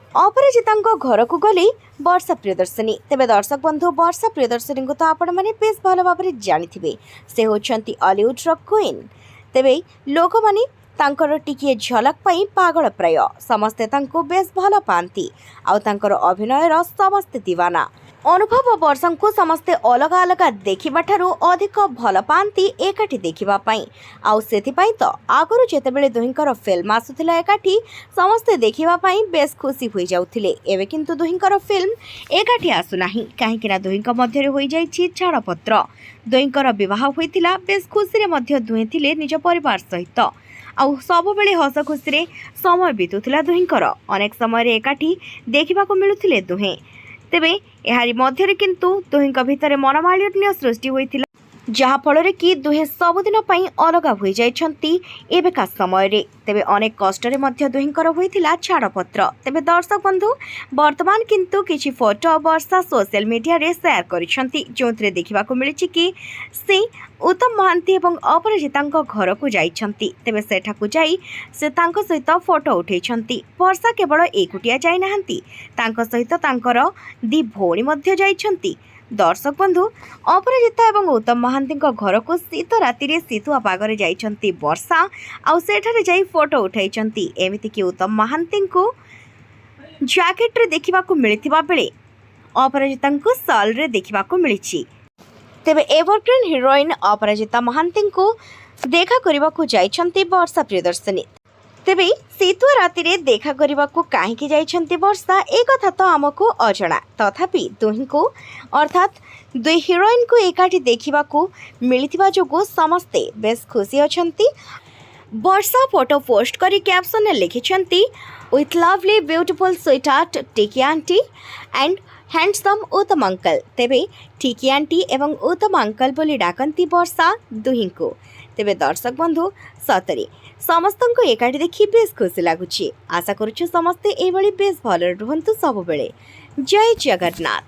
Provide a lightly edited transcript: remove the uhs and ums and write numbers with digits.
अपराजिता घर को गली वर्षा प्रियदर्शिनी। तेबे दर्शक बंधु वर्षा प्रियदर्शिनी को तो आपण मैंने बेस भल भाव जानी से होती हॉलीवुड क्वीन। तेबे लोक माने तांकर टिके झलक पाई पागल प्राय समस्ते तांको बेस भल पाती आउर अभिनयर समस्ते दीवाना। अनुभव वर्षा को समस्ते अलग अलग देखा ठारू अधिक भल पाती एकाठी देखापी आउ से तो आगुरी जितेबाला दुहिंकर फिल्म आसूला एकाठी समस्ते देखापी बेस खुशी हो जाते। एवं किंतु दुहिंकर फिल्म एकाठी आसुना कहीं दुहिंक मध्य हो छाड़पत्र। दुहिंकर विवाह होता बेस खुशी दुहें थे निज परिवार सहित आउ सब बेले हस खुशी समय बीतुला दुहिंकर अनेक समय एकाठी देखा मिलुथिले दुहें। तेबे एहारी मध्यरे किंतु दुहिंक भितर मनमालिन्य सृष्टि होइतिला जहाँफल कि दुहे सबुदिन पई अलग हो जाइछंती एबेका समय रे। तेबे अनेक कष्टरे मध्य दुहिंकर होइतिला छाड़पत्र। तेबे दर्शक बंधु वर्तमान किंतु किछि फोटो वर्षा सोशल मीडिया रे शेयर करिसंती जोंतरे देखिबाको मिलिछि कि से उत्तम महांती एवं अपराजिता घर को जाइछंती। तेबे सेठाकु जाई से तांको सहित फोटो उठेइछंती। वर्षा केवल एकुटिया जाई नाहंती तांको सहित तांकर दी भौणी मध्य जाइछंती। दर्शक बंधु अपराजिता एवं उत्तम महांती घर को शीत राति शीतुआ पागरे जाइछंती वर्षा आउ सेठारे जाई फोटो उठाइछंती। एमिति कि उत्तम महांती को जैकेट रे देखिबाकू मिलिथिबा बेले अपराजिता को साल रे देखिबाकू मिलिछि। तेबे एवरग्रीन हिरोइन अपराजिता महांती को देखा करबाकू जाइछंती वर्षा प्रियदर्शिनी। तेबे शीतुआ राति रे देखा करबाकू काहेकि जाइछंती वर्षा ए कथा तो आमको अजଣା। तथापि दुहिं को अर्थात दुई हिरोइन को एकाठी देखिबाकू मिलिथिबा जोगु समस्ते बेस खुशी अछंती। वर्षा फोटो पोस्ट करी कैप्शन ने लिखिछंती with lovely beautiful sweet heart Tiki aunty and handsome Uttam uncle. तेबे टिकी आंटी एवं उत्तम अंकल बोली डाकंती वर्षा दुहिं को। तेबे दर्शक बंधु सतरे समस्त को एकाठी देखी बेस खुशी लगुच। आशा करुछु समस्ते एभली बेस भल रुहंतु सब बेले। जय जगन्नाथ।